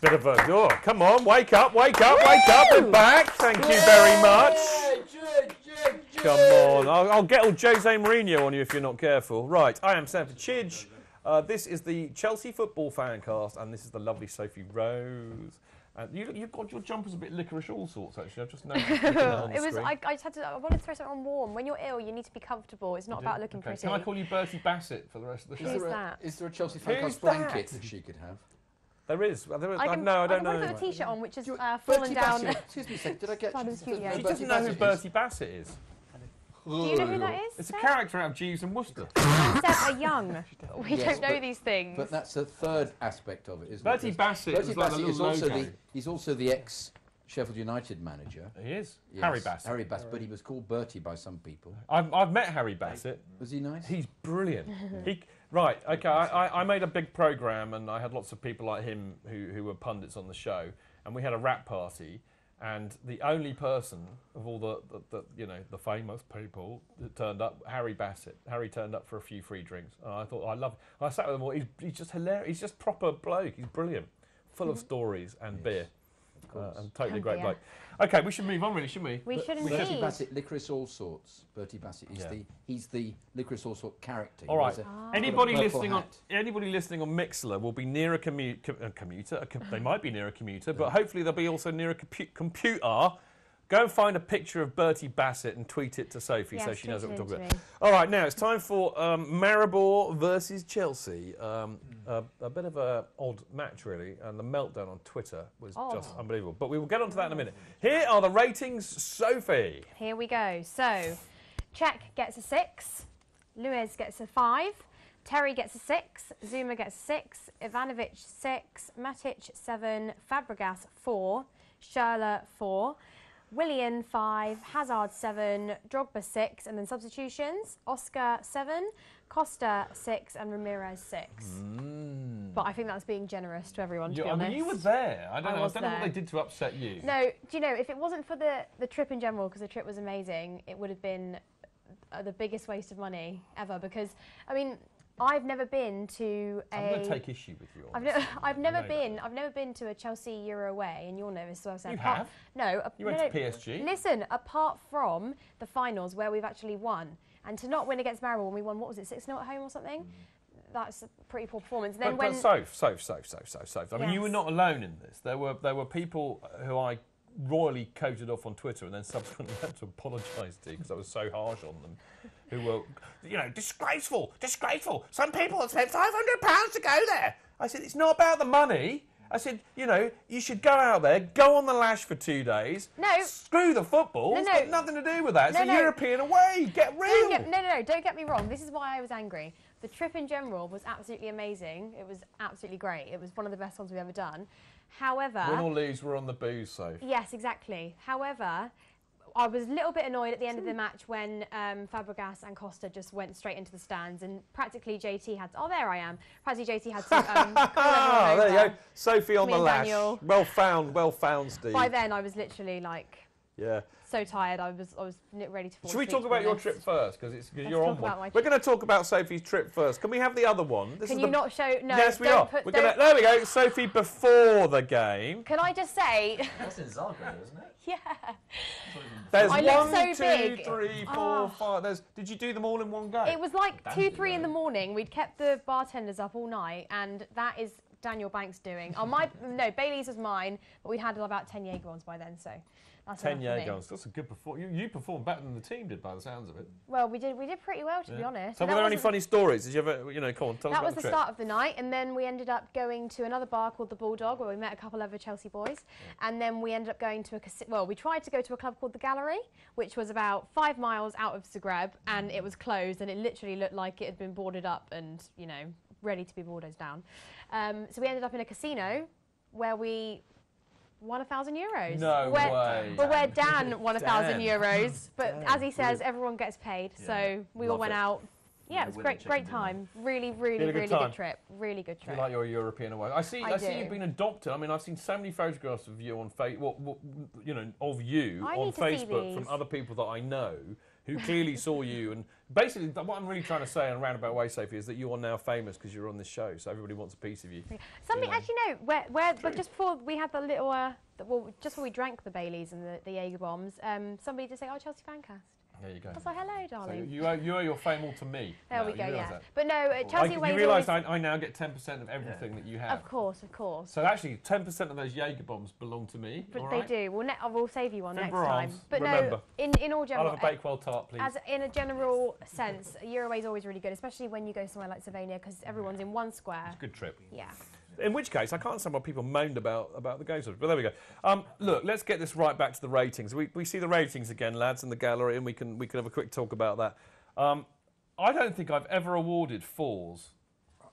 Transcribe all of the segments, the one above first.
Bit of a door. Come on, wake up, wake up, wake up. We're back. Thank you very much. Come on. I'll get all Jose Mourinho on you if you're not careful. Right, I am Stamford Chidge. This is the Chelsea Football Fancast, and this is the lovely Sophie Rose. You've got your jumpers a bit licorice all sorts, actually. I've just noticed. I just had to. I wanted to throw something on warm. When you're ill, you need to be comfortable. It's not about looking pretty. Can I call you Bertie Bassett for the rest of the show? Is there a Chelsea FanCast blanket that she could have? There is. I don't know. I can put a T-shirt on, which is fallen down. Excuse me a second. Did I get She doesn't know who Bertie Bassett is. Do you know who that is? It's a character out of Jeeves and Worcester. Seb are young. We don't know these things. But that's a third aspect of it, isn't Bertie it? Bassett is like he's also the ex-Sheffield United manager. He is. Yes, Harry Bassett. Harry Bassett, but he was called Bertie by some people. I've met Harry Bassett. Was he nice? He's brilliant. Right, okay, I made a big programme and I had lots of people like him who were pundits on the show, and we had a rap party, and the only person of all the famous people that turned up, Harry Bassett. Harry turned up for a few free drinks, and I thought, I sat with him all, he's just hilarious, he's just proper bloke, he's brilliant, full of stories and beer. And totally great bloke. Okay, we should move on, really, shouldn't we? We should indeed. Bertie Bassett, licorice all sorts. Bertie Bassett is he's the licorice all sort character. All right. Anybody listening on Mixlr will be near a commuter. They might be near a commuter, but hopefully they'll be also near a computer. Go and find a picture of Bertie Bassett and tweet it to Sophie so she knows what we're talking about. All right, now it's time for Maribor versus Chelsea. A bit of an odd match, really, and the meltdown on Twitter was just unbelievable. But we will get onto that in a minute. Here are the ratings, Sophie. Here we go. So, Cech gets a 6, Luiz gets a 5, Terry gets a 6, Zuma gets a 6, Ivanovic 6, Matic 7, Fabregas 4, Schürrle 4, Willian 5, Hazard 7, Drogba 6, and then substitutions, Oscar 7, Costa 6, and Ramirez 6. But I think that's being generous to everyone, to be honest. You were there. I don't know what they did to upset you. No, do you know, if it wasn't for the trip in general, because the trip was amazing, it would have been the biggest waste of money ever, because, I mean, I've never been to I'm going to take issue with you. I've never been to a Chelsea Euro away, and you'll know this. So I've said, you have? No, you went to PSG. Listen, apart from the finals where we've actually won, and to not win against Maribor when we won, what was it, 6-0 at home or something? That's a pretty poor performance. And then Soph. I mean, you were not alone in this. There were people who I royally coated off on Twitter and then subsequently had to apologise to because I was so harsh on them, who were, disgraceful. Some people have spent £500 to go there. I said, it's not about the money. I said, you should go out there, go on the lash for 2 days. No. Screw the football. It's got nothing to do with that. It's a European away. Get real. Don't get me wrong. This is why I was angry. The trip in general was absolutely amazing. It was absolutely great. It was one of the best ones we've ever done. However... Win or lose, we're on the booze, Soph. Yes, exactly. However, I was a little bit annoyed at the end of the match when Fabregas and Costa just went straight into the stands, and practically JT had to... Oh, there I am. Practically JT had to... there you go. Sophie on the lash. Daniel. Well found, Steve. By then, I was literally like... Yeah. So tired, I was ready to fall asleep. Should we talk about your trip first? Because you're on one. We're going to talk about Sophie's trip first. Can we have the other one? Can you not show... No, yes, we are. There we go. Sophie before the game. Can I just say... That's in Zagreb, isn't it? Yeah. There's I 1, so 2, 3, 4, 5. Did you do them all in one go? It was like 2, 3 in the morning. We'd kept the bartenders up all night, and that is Daniel Banks' doing. Bailey's was mine, but we'd had about 10 Jaeger ones by then, so... 10 Jaegers. That's a good performance. You performed better than the team did, by the sounds of it. Well, we did pretty well, to be honest. So were there any funny stories? Did you ever, come on, tell us about the trip. That was the start of the night, and then we ended up going to another bar called the Bulldog, where we met a couple of other Chelsea boys, and then we ended up going to we tried to go to a club called the Gallery, which was about 5 miles out of Zagreb, and it was closed, and it literally looked like it had been boarded up and, ready to be bulldozed down. So we ended up in a casino where we won €1,000. No way. But where Dan won €1,000. But as he says, everyone gets paid. So we all went out Yeah, it was great time. Really good trip. Really good trip. You like your European away? I see you've been adopted. I mean, I've seen so many photographs of you on of you on Facebook from other people that I know who clearly saw you. And basically, what I'm really trying to say in a roundabout way, Sophie, is that you are now famous because you're on this show. So everybody wants a piece of you. Something actually but just before we had the little just before we drank the Baileys and the Jaeger bombs, somebody did say, "Oh, Chelsea FanCast." There you go. I was like, hello, darling. So you owe your fame all to me. There we go, yeah. That? But no, Chelsea away. You realise I now get 10% of everything that you have. Of course. So actually, 10% of those Jaeger bombs belong to me. But they do. We'll save you one next time. But remember, no, in all general, I'll have a Bakewell tart, please. As in a general sense, Euroway is always really good, especially when you go somewhere like Slovenia because everyone's in one square. It's a good trip. Yeah. In which case, I can't understand why people moaned about the games. But there we go. Look, let's get this right back to the ratings. We see the ratings again, lads, in the gallery, and we can have a quick talk about that. I don't think I've ever awarded 4s.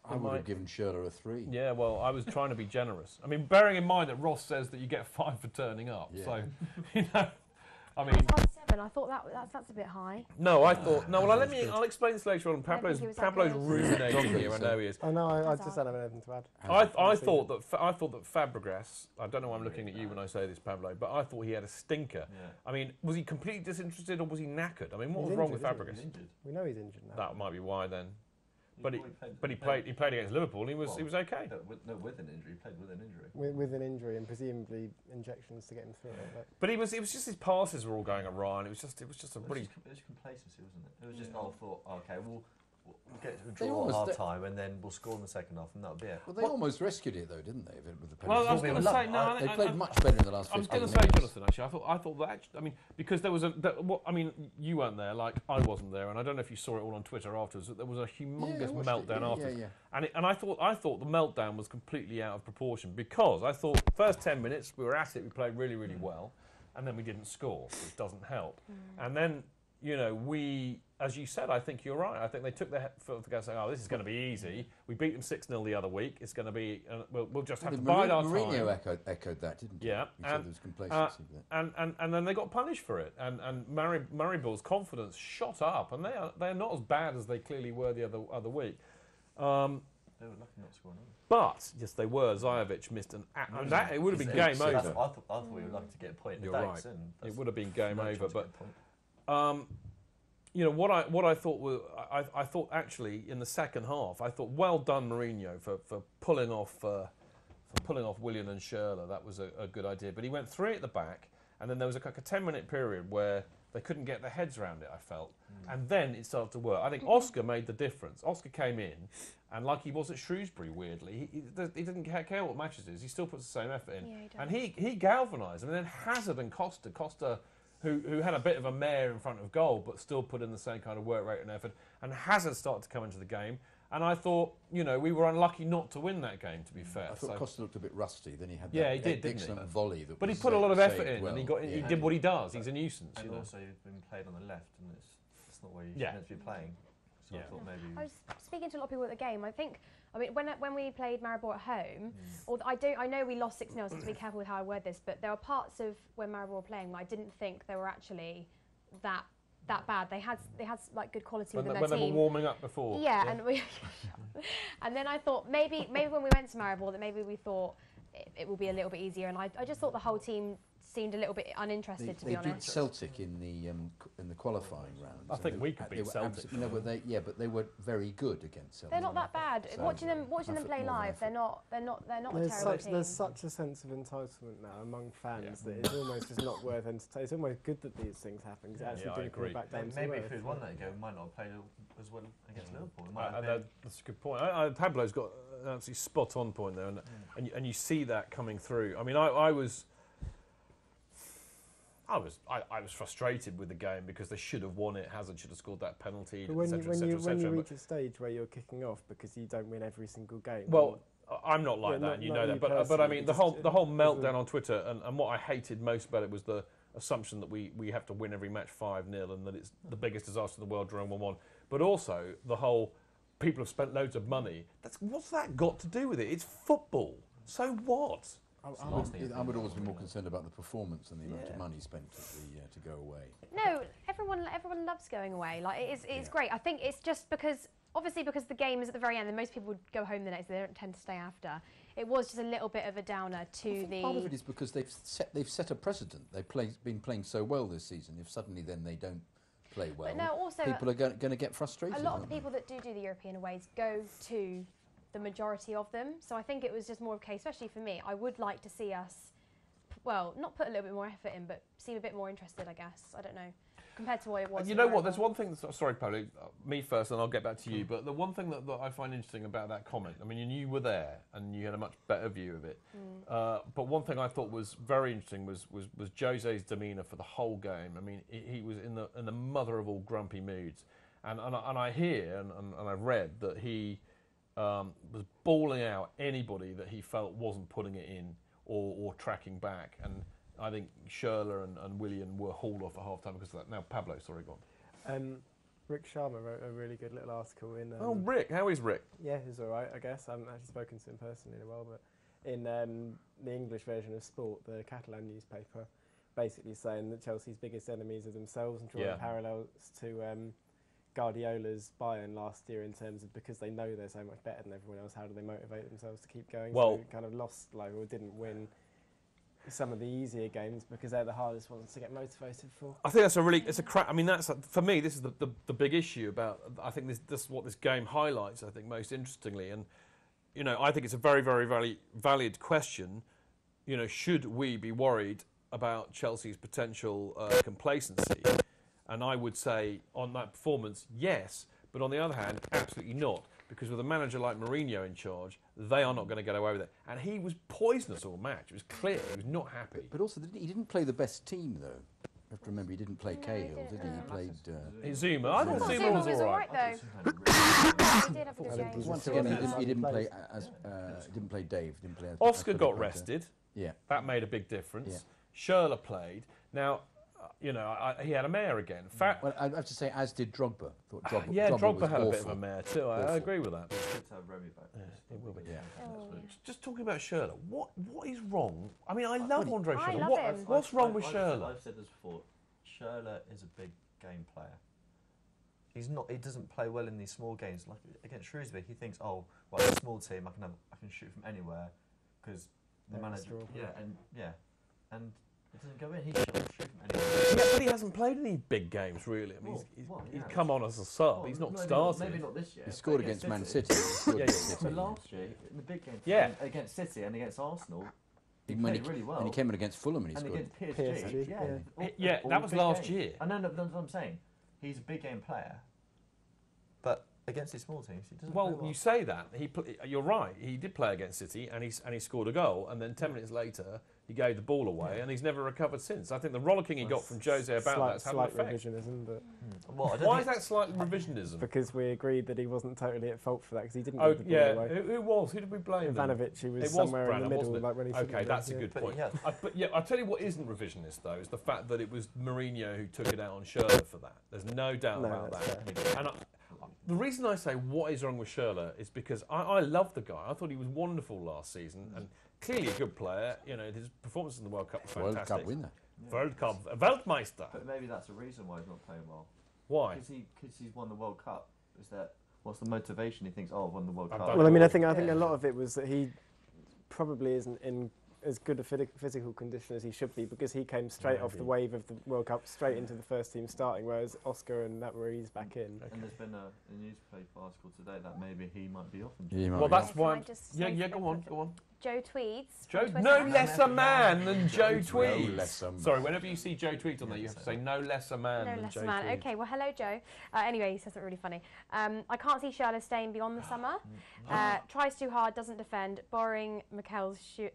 I would have given Shirley a 3. Yeah, well, I was trying to be generous. I mean, bearing in mind that Ross says that you get 5 for turning up. Yeah. So, I mean... 7. I thought that's a bit high. No, I thought... No, well, I'll explain this later on. Pablo's ruminating here. I know he is. I know, I just don't have anything to add. I thought that Fabregas... I don't know why I'm looking at you when I say this, Pablo, but I thought he had a stinker. Yeah. I mean, was he completely disinterested or was he knackered? I mean, what was wrong with Fabregas? We know he's injured now. That might be why then. But he played against Liverpool. He was okay. No, with an injury. He played with an injury. With an injury and presumably injections to get him through it. But it was just his passes were all going awry, and it was just a really. It was complacency, wasn't it? It was just okay, we'll get to a draw at half time, and then we'll score in the second half, and that'll be it. Well, they almost rescued it though, didn't they? With the penalty. Well, I was going to say no. They played much better in the last 15 minutes. I was going to say, Jonathan. Actually, I thought that. I mean, because there was you weren't there, like I wasn't there, and I don't know if you saw it all on Twitter afterwards. That there was a humongous meltdown afterwards. And I thought the meltdown was completely out of proportion because I thought first 10 minutes we were at it, we played really well, and then we didn't score, which doesn't help, and then. We, as you said, I think you're right. I think they took their foot to go saying, this is going to be easy. We beat them 6-0 the other week. It's going to be, we'll just have to bide our time. Mourinho echoed that, didn't he? Yeah. He said there was complacency there. And then they got punished for it. And Maribor's confidence shot up. And they're not as bad as they clearly were the other week. They were lucky not to score another. But, yes, they were. Zajovic missed it would have been game over. I thought we were lucky to get a point in the right. It would have been game over. But... what I thought was, I thought actually in the second half, I thought well done Mourinho for pulling off Willian and Schürrle. That was a good idea. But he went 3 at the back, and then there was a 10-minute period where they couldn't get their heads around it. I felt, and then it started to work. I think Oscar made the difference. Oscar came in, and like he was at Shrewsbury, weirdly, he didn't care what matches is. He still puts the same effort in, and he galvanised. And then Hazard and Costa. Who had a bit of a mare in front of goal, but still put in the same kind of work rate and effort. And Hazard started to come into the game. And I thought, we were unlucky not to win that game, to be fair. I thought Costa looked a bit rusty. Then he had that excellent volley. But he put a lot of effort in, and he did what he does. He's a nuissance. And also, you've been played on the left, and it's not where you're meant to be playing. So I thought maybe... I was speaking to a lot of people at the game. When we played Maribor at home, I know we lost 6-0, so I have to be careful with how I word this, but there were parts of when Maribor were playing where I didn't think they were actually that bad. They had like good quality within their team. When they were warming up before. Yeah. And then I thought maybe when we went to Maribor that maybe we thought it will be a little bit easier, and I just thought the whole team seemed a little bit uninterested, to be honest. They beat Celtic in the qualifying round. I think we could beat Celtic. But they were very good against Celtic. They're not that bad. So watching them play live, they're not a terrible team. There's such a sense of entitlement now among fans that it's almost just not worth entertaining. It's almost good that these things happen because it actually do back down to maybe if we'd won that game, we might not have played as well against Liverpool. That's a good point. Pablo's got an absolutely spot on point there, and you see that coming through. I mean, I was frustrated with the game because they should have won it. Hazard should have scored that penalty. But when you reach a stage where you're kicking off because you don't win every single game. Well, I'm not like that, and you know that. But I mean, the whole meltdown on Twitter, and what I hated most about it was the assumption that we have to win every match 5-0, and that it's the biggest disaster in the world, drawing 1-1. But also the whole people have spent loads of money. What's that got to do with it? It's football. So what? I would always be more concerned about the performance and the amount of money spent to go away. No, everyone loves going away. Like it's great. I think it's just because the game is at the very end, and most people would go home the next day. They don't tend to stay after. It was just a little bit of a downer to the. Part of it is because they've set a precedent. They've been playing so well this season. If suddenly then they don't play well, but no, also people are going to get frustrated. A lot of the people that do the European aways go to the majority of them. So I think it was just more of a case, especially for me. I would like to see us, not put a little bit more effort in, but seem a bit more interested. I guess I don't know. Compared to what it was. You know what? There's one thing. Sorry, Pablo. Me first, and I'll get back to you. But the one thing that I find interesting about that comment, I mean, you were there and you had a much better view of it. But one thing I thought was very interesting was Jose's demeanour for the whole game. I mean, he was in the mother of all grumpy moods, and I hear and I've read that he was bawling out anybody that he felt wasn't putting it in or tracking back. And I think Schürrle and Willian were hauled off at half-time because of that. Now, Pablo, sorry, go on. Rick Sharma wrote a really good little article in... Rick. How is Rick? Yeah, he's all right, I guess. I haven't actually spoken to him personally in a while, but in the English version of Sport, the Catalan newspaper, basically saying that Chelsea's biggest enemies are themselves and drawing parallels to Guardiola's Bayern last year in terms of because they know they're so much better than everyone else, how do they motivate themselves to keep going? Well, so kind of lost, or didn't win some of the easier games because they're the hardest ones to get motivated for. I think I mean, that's for me. This is the big issue about. I think this is what this game highlights. I think most interestingly, and I think it's a very, very valid question. Should we be worried about Chelsea's potential complacency? And I would say on that performance, yes, but on the other hand, absolutely not. Because with a manager like Mourinho in charge, they are not going to get away with it. And he was poisonous all match. It was clear he was not happy. But also, he didn't play the best team, though. You have to remember, he didn't play Cahill, did he? He played... Zuma. I thought Zuma was all right. Though. He did have a good game. Once again, he didn't play didn't play Dave. Didn't play Oscar got rested. Yeah. That made a big difference. Yeah. Schürrle played. Now... he had a mare again. Well, I have to say, as did Drogba. Drogba had a bit of a mare too. I agree with that. It's good to have Remy back. Yeah, it will be. Yeah. Just talking about Schürrle, what is wrong? I mean, I love Andre I Schürrle. love him. What's wrong with Schürrle? I've said this before. Schürrle is a big game player. He doesn't play well in these small games. Like against Shrewsbury, he thinks, oh, well, it's a small team. I can shoot from anywhere because the manager. And it doesn't go in. He should shoot from anywhere. Yeah, but he hasn't played any big games, really. I mean, he's come on as a sub. He's not started. Maybe not this year. He scored against Man City. But last year, in the big games, against City and against Arsenal, he played really well. And he came in against Fulham and he scored. And against PSG. That was last year. I know, that's what I'm saying. He's a big game player, but against these small teams, he doesn't play well. You say that. You're right. He did play against City and he scored a goal, and then 10 minutes later, he gave the ball away, and he's never recovered since. I think the rollicking he got from Jose about that's had an effect. Revisionism, but why is that slight revisionism? Because we agreed that he wasn't totally at fault for that because he didn't give the ball away. Who was? Who did we blame? Ivanovic, who was somewhere in the middle, like when he. Okay, that's a good point. But I'll tell you what isn't revisionist though is the fact that it was Mourinho who took it out on Schürrle for that. There's no doubt about that. And the reason I say what is wrong with Schürrle is because I love the guy. I thought he was wonderful last season and clearly a good player. His performance in the World Cup was fantastic. World Cup winner. World Cup, Weltmeister. But maybe that's a reason why he's not playing well. Why? Because he's won the World Cup. What's the motivation? He thinks, I've won the World Cup. Well, I mean, I think a lot of it was that he probably isn't in as good a physical condition as he should be because he came straight off the wave of the World Cup straight into the first team starting, whereas Oscar and Nat Marie's back in. Okay. And there's been a newspaper article today that maybe he might be off. That's why. Go on. Joe tweets. No less a man than Joe tweets. Sorry, whenever you see Joe tweets on there, you have to say no less a man than Joe tweets. Okay, well, hello, Joe. Anyway, he says something really funny. I can't see Schürrle staying beyond the summer. Tries too hard, doesn't defend. Borrowing Mikel's shooting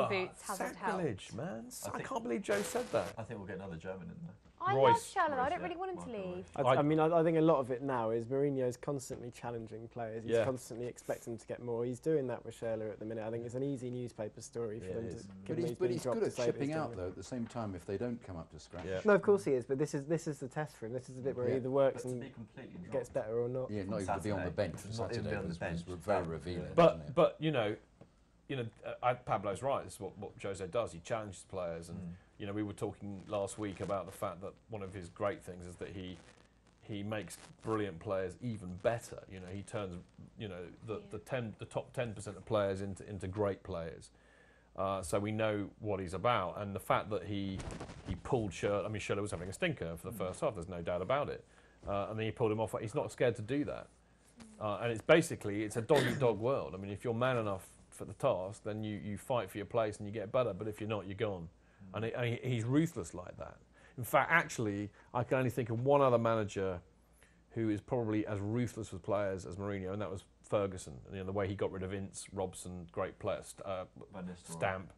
boots hasn't helped. Sacrilege, man. I can't believe Joe said that. I think we'll get another German in there. I love Schürrle. I don't really want him to leave. I think a lot of it now is Mourinho's constantly challenging players. He's constantly expecting to get more. He's doing that with Schürrle at the minute. I think it's an easy newspaper story for them to give him. But he's good at shipping out, though, at the same time if they don't come up to scratch. Yeah. No, of course he is, but this is the test for him. This is the bit where he either works and gets better or not. Yeah, not even to be on the bench for Saturday was very revealing. But Pablo's right. This is what Jose does. He challenges players, and we were talking last week about the fact that one of his great things is that he makes brilliant players even better. He turns the top 10% of players into great players. So we know what he's about, and the fact that he pulled Schürrle. I mean, Schürrle was having a stinker for the first half. There's no doubt about it. And then he pulled him off. He's not scared to do that. And it's a dog-eat-dog world. I mean, if you're man enough for the task, then you fight for your place and you get better. But if you're not, you're gone. And he's ruthless like that. In fact, actually, I can only think of one other manager who is probably as ruthless with players as Mourinho, and that was Ferguson. The way he got rid of Ince, Robson, great player, Stamp.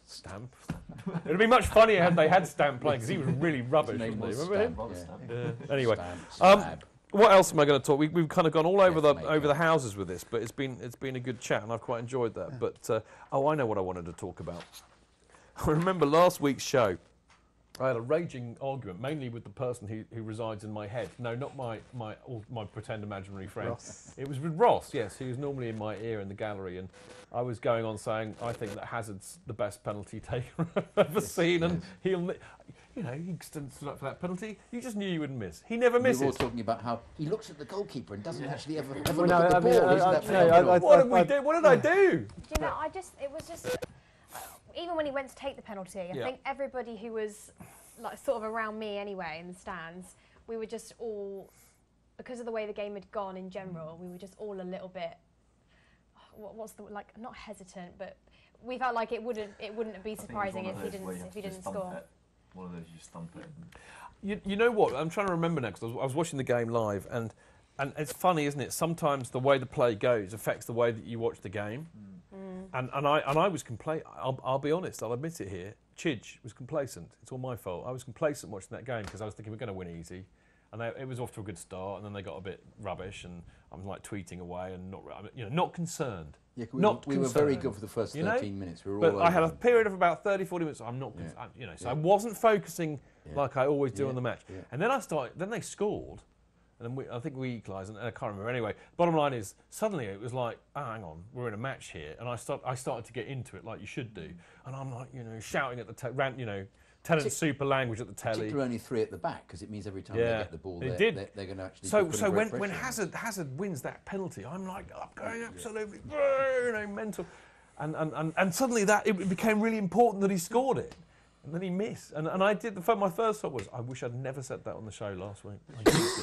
Stamp. It would be much funnier had they had Stamp playing, because he was really rubbish. Remember him? Anyway, what else am I going to talk? We've kind of gone all over the houses with this, but it's been a good chat, and I've quite enjoyed that. But I know what I wanted to talk about. I remember last week's show. I had a raging argument, mainly with the person who resides in my head. No, not my pretend imaginary friend. Ross. It was with Ross, yes, who's normally in my ear in the gallery, and I was going on saying I think that Hazard's the best penalty taker I've ever seen, and he stood up for that penalty. You just knew you wouldn't miss. He never misses. We were all talking about how he looks at the goalkeeper and doesn't actually ever look no, at the ball. What did we do? What did I do? Do you know, it was just, even when he went to take the penalty, I think everybody who was like sort of around me anyway in the stands, we were just all, because of the way the game had gone in general, we were just all a little bit, not hesitant, but we felt like it wouldn't be surprising if he didn't score. One of those you stump it. You know what? I'm trying to remember now, because I was watching the game live, and it's funny, isn't it? Sometimes the way the play goes affects the way that you watch the game. And I was complacent. I'll be honest. I'll admit it here. Chidge was complacent. It's all my fault. I was complacent watching that game because I was thinking we're going to win easy, and it was off to a good start, and then they got a bit rubbish, and I'm like tweeting away and not concerned. Yeah, we were very good for the first 13 minutes. We were all I had a period of about 30, 40 minutes. I'm not, so I wasn't focusing like I always do on the match. Yeah. And then then they scored. And then I think we equalised, and I can't remember. Anyway, bottom line is, suddenly it was like, hang on, we're in a match here. And I started to get into it like you should do. And I'm like, shouting at the telling super language at the telly. Particularly only 3 at the back, because it means every time they get the ball, they're going to actually So when Hazard wins that penalty, I'm like, I'm going absolutely mental. And suddenly it became really important that he scored it. And then he missed. And I did, my first thought was, I wish I'd never said that on the show last week. It's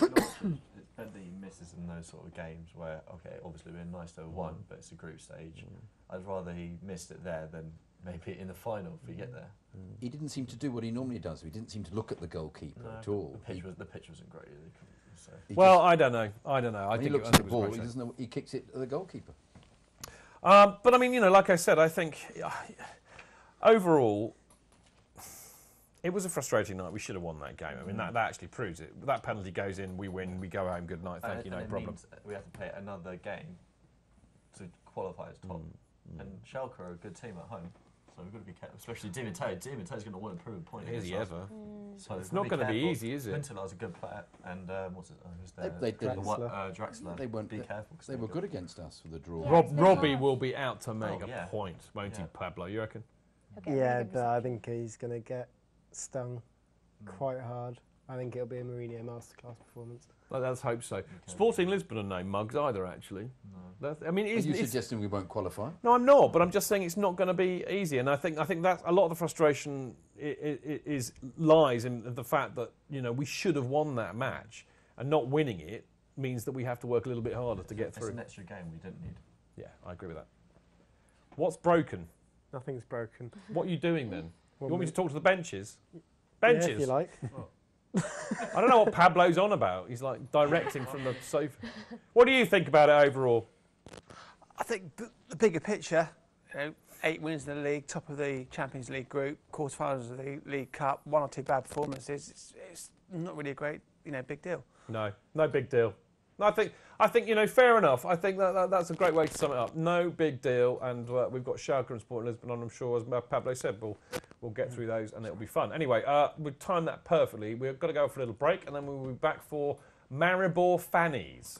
better that he misses in those sort of games where, okay, obviously we're nice to have won, but it's a group stage. I'd rather he missed it there than maybe in the final if we get there. He didn't seem to do what he normally does. He didn't seem to look at the goalkeeper at all. The pitch wasn't great either. So. I don't know. I think he looks at the ball, he kicks it at the goalkeeper. But I mean, like I said, I think overall, it was a frustrating night. We should have won that game. I mean, that actually proves it. That penalty goes in, we win, we go home, good night, thank you, no problem. Means we have to play another game to qualify as top. And Schalke are a good team at home, so we've got to be careful, especially Di Matteo's going to want to prove a point. Is he ever? So it's not going to be easy, is it? Huntelaar's a good player, and who's there? Draxler. They weren't. Be careful. They were good against us for the draw. Robbie will be out to make a point, won't he, Pablo? You reckon? Okay, but I think he's going to get stung quite hard. I think it'll be a Mourinho masterclass performance. Well, let's hope so. Sporting Lisbon are no mugs either, actually. No. I mean, are you suggesting we won't qualify? No, I'm not. But I'm just saying it's not going to be easy. And I think that a lot of the frustration lies in the fact that we should have won that match, and not winning it means that we have to work a little bit harder to get through. It's an extra game we didn't need. Yeah, I agree with that. What's broken? Nothing's broken. What are you doing then? You want me to talk to the benches? Benches? Yeah, if you like. I don't know what Pablo's on about. He's like directing from the sofa. What do you think about it overall? I think the bigger picture, 8 wins in the league, top of the Champions League group, quarterfinals of the League Cup, 1 or 2 bad performances. It's not really a great, big deal. No big deal. I think fair enough. I think that's a great way to sum it up. No big deal, and we've got Schalke and Sporting Lisbon on. I'm sure, as Pablo said, we'll get through those, and it'll be fun. Anyway, we've timed that perfectly. We've got to go for a little break, and then we'll be back for Maribor Fannies.